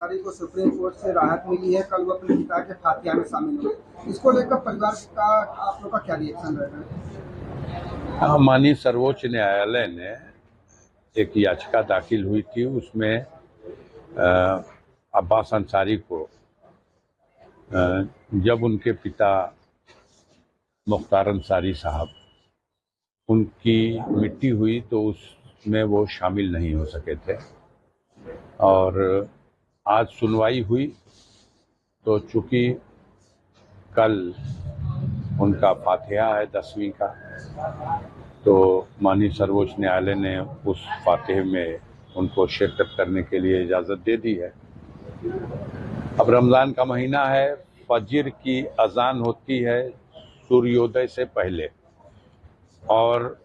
अधिकारी को supreme court से राहत मिली है। कल वो अपने पिता के फातिहा में शामिल हुए। इसको लेकर परिवार का आप लोग का क्या रिएक्शन रहेगा? माननीय सर्वोच्च न्यायालय ने एक याचिका दाखिल हुई थी, उसमें अब्बास अंसारी को जब उनके पिता मुख्तार अंसारी साहब उनकी मिट्टी हुई तो उसमें वो शामिल नहीं हो सके थे, और आज सुनवाई हुई तो चूंकि कल उनका फातिहा है 10वीं का, तो माननीय सर्वोच्च न्यायालय ने उस फातिहे में उनको शिरकत करने के लिए इजाज़त दे दी है। अब रमज़ान का महीना है, फजर की अजान होती है सूर्योदय से पहले, और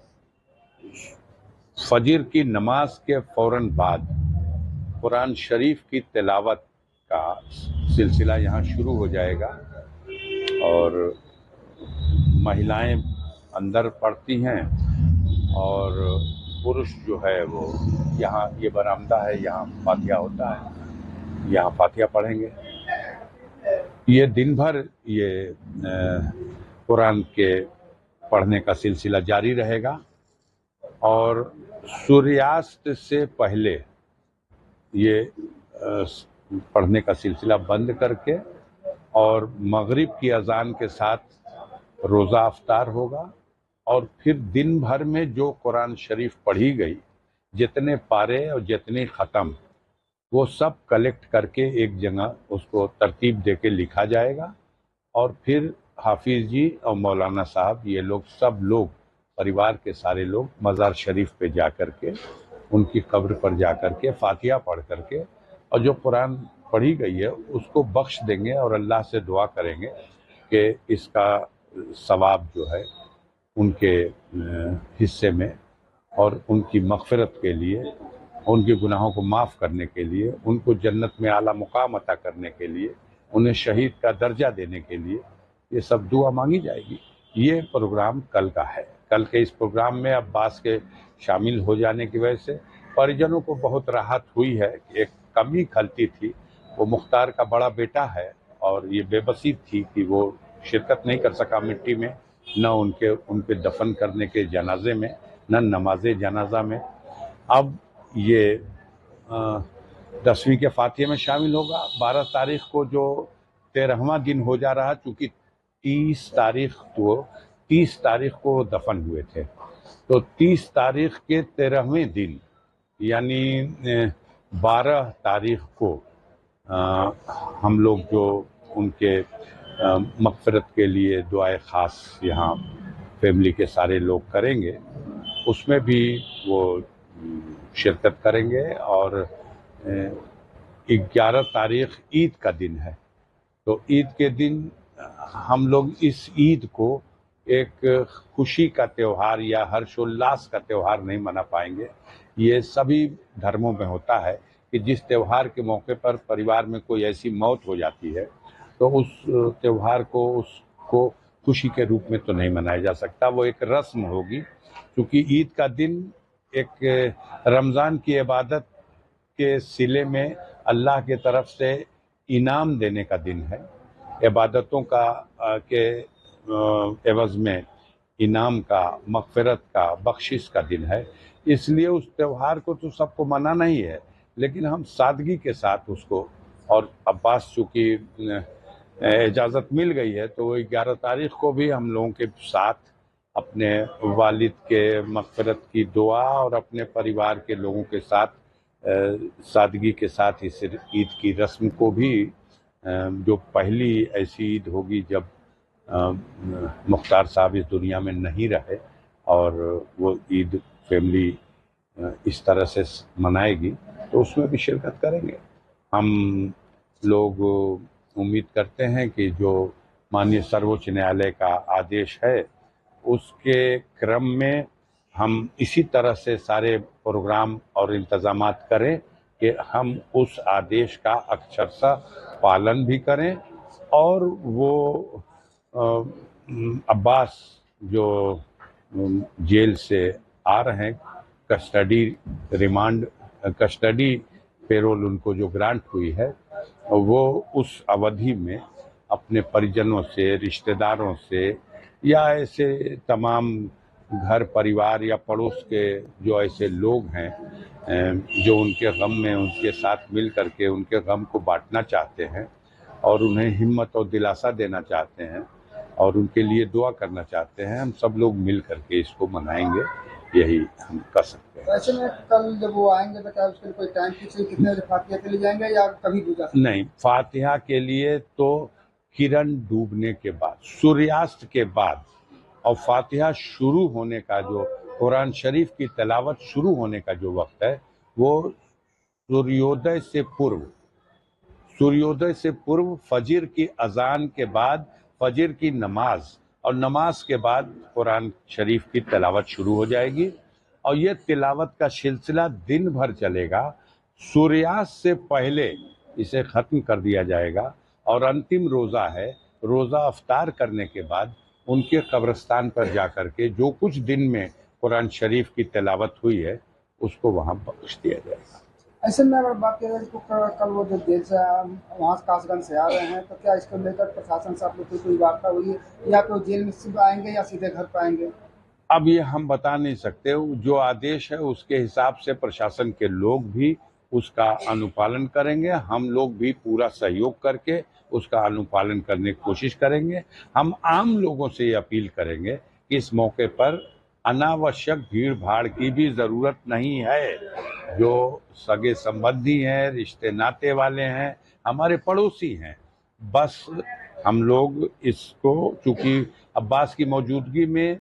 फजर की नमाज के फौरन बाद कुरान शरीफ की तिलावत का सिलसिला यहाँ शुरू हो जाएगा, और महिलाएं अंदर पढ़ती हैं और पुरुष जो है वो यहाँ, ये बरामदा है, यहाँ फातिहा होता है, यहाँ फातिहा पढ़ेंगे। ये दिन भर ये कुरान के पढ़ने का सिलसिला जारी रहेगा, और सूर्यास्त से पहले ये पढ़ने का सिलसिला बंद करके और मगरिब की अजान के साथ रोज़ा अफ्तार होगा, और फिर दिन भर में जो कुरान शरीफ पढ़ी गई, जितने पारे और जितने ख़त्म, वो सब कलेक्ट करके एक जगह उसको तरतीब देके लिखा जाएगा, और फिर हाफिज़ जी और मौलाना साहब, ये लोग सब लोग, परिवार के सारे लोग मज़ार शरीफ पे जा कर के, उनकी कब्र पर जा कर के फातिहा पढ़ करके, और जो कुरान पढ़ी गई है उसको बख्श देंगे, और अल्लाह से दुआ करेंगे कि इसका सवाब जो है उनके हिस्से में, और उनकी मग़फ़िरत के लिए, उनके गुनाहों को माफ़ करने के लिए, उनको जन्नत में आला मुकाम अता करने के लिए, उन्हें शहीद का दर्जा देने के लिए ये सब दुआ मांगी जाएगी। ये प्रोग्राम कल का है। कल के इस प्रोग्राम में अब्बास के शामिल हो जाने की वजह से परिजनों को बहुत राहत हुई है। एक कमी खलती थी, वो मुख्तार का बड़ा बेटा है, और ये बेबसी थी कि वो शिरकत नहीं कर सका मिट्टी में, न उनके दफन करने के जनाजे में, न नमाज जनाजा में। अब ये 10वीं के फातिहे में शामिल होगा। 12 तारीख को जो 13वां दिन हो जा रहा, चूँकि 30 तारीख को दफन हुए थे, तो 30 तारीख के 13वें दिन यानी 12 तारीख को हम लोग जो उनके मग़फ़िरत के लिए दुआए ख़ास यहाँ फैमिली के सारे लोग करेंगे, उसमें भी वो शिरकत करेंगे। और 11 तारीख ईद का दिन है, तो ईद के दिन हम लोग इस ईद को एक खुशी का त्यौहार या हर्षोल्लास का त्यौहार नहीं मना पाएंगे। ये सभी धर्मों में होता है कि जिस त्यौहार के मौके पर परिवार में कोई ऐसी मौत हो जाती है, तो उस त्यौहार को, उसको खुशी के रूप में तो नहीं मनाया जा सकता, वो एक रस्म होगी। क्योंकि ईद का दिन एक रमज़ान की इबादत के सिले में अल्लाह के तरफ से इनाम देने का दिन है, इबादतों का के एवज़ में इनाम का, मग़फ़िरत का, बख्शिश का दिन है। इसलिए उस त्यौहार को तो सबको मनाना ही है, लेकिन हम सादगी के साथ उसको, और अब्बास चूँकि इजाज़त मिल गई है, तो वो 11 तारीख को भी हम लोगों के साथ अपने वालिद के मग़फ़िरत की दुआ और अपने परिवार के लोगों के साथ सादगी के साथ इस ईद की रस्म को भी, जो पहली ऐसी ईद होगी जब मुख्तार साहब इस दुनिया में नहीं रहे, और वो ईद फैमिली इस तरह से मनाएगी, तो उसमें भी शिरकत करेंगे। हम लोग उम्मीद करते हैं कि जो माननीय सर्वोच्च न्यायालय का आदेश है, उसके क्रम में हम इसी तरह से सारे प्रोग्राम और इंतज़ामात करें कि हम उस आदेश का अक्षरशः पालन भी करें, और वो अब्बास जो जेल से आ रहे हैं, कस्टडी रिमांड, कस्टडी पेरोल उनको जो ग्रांट हुई है, वो उस अवधि में अपने परिजनों से, रिश्तेदारों से या ऐसे तमाम घर परिवार या पड़ोस के जो ऐसे लोग हैं जो उनके गम में उनके साथ मिल करके उनके गम को बांटना चाहते हैं और उन्हें हिम्मत और दिलासा देना चाहते हैं और उनके लिए दुआ करना चाहते हैं, हम सब लोग मिल करके इसको मनाएंगे, यही हम कर सकते हैं। तो ऐसे में कल जब वो आएंगे तो क्या उसके लिए कोई टाइम फिक्स है, कितने बजे फातिहा के लिए जाएंगे या कभी भी जा सकते हैं? नहीं, फातिहा के लिए तो किरण डूबने के बाद, सूर्यास्त के बाद, और फातिहा शुरू होने का जो कुरान शरीफ की तिलावत शुरू होने का जो वक्त है वो सूर्योदय से पूर्व फजर की अजान के बाद, फजर की नमाज और नमाज के बाद कुरान शरीफ की तिलावत शुरू हो जाएगी और ये तिलावत का सिलसिला दिन भर चलेगा। सूर्यास्त से पहले इसे ख़त्म कर दिया जाएगा और अंतिम रोज़ा है, रोज़ा अफ्तार करने के बाद उनके कब्रिस्तान पर जा कर के जो कुछ दिन में कुरान शरीफ की तिलावत हुई है उसको वहाँ बख्श दिया जाएगा। ऐसे में अगर बात करें तो कल वो जो देश से वहाँ कासगंज से आ रहे हैं तो क्या इसको लेकर प्रशासन से आप लोग की कोई वार्ता हुई है या तो जेल में सिर्फ आएंगे या सीधे घर पर आएंगे? अब ये हम बता नहीं सकते, जो आदेश है उसके हिसाब से प्रशासन के लोग भी उसका अनुपालन करेंगे, हम लोग भी पूरा सहयोग करके उसका अनुपालन करने की कोशिश करेंगे। हम आम लोगों से ये अपील करेंगे कि इस मौके पर अनावश्यक भीड़ भाड़ की भी ज़रूरत नहीं है। जो सगे संबंधी हैं, रिश्ते नाते वाले हैं, हमारे पड़ोसी हैं, बस हम लोग इसको, चूंकि अब्बास की मौजूदगी में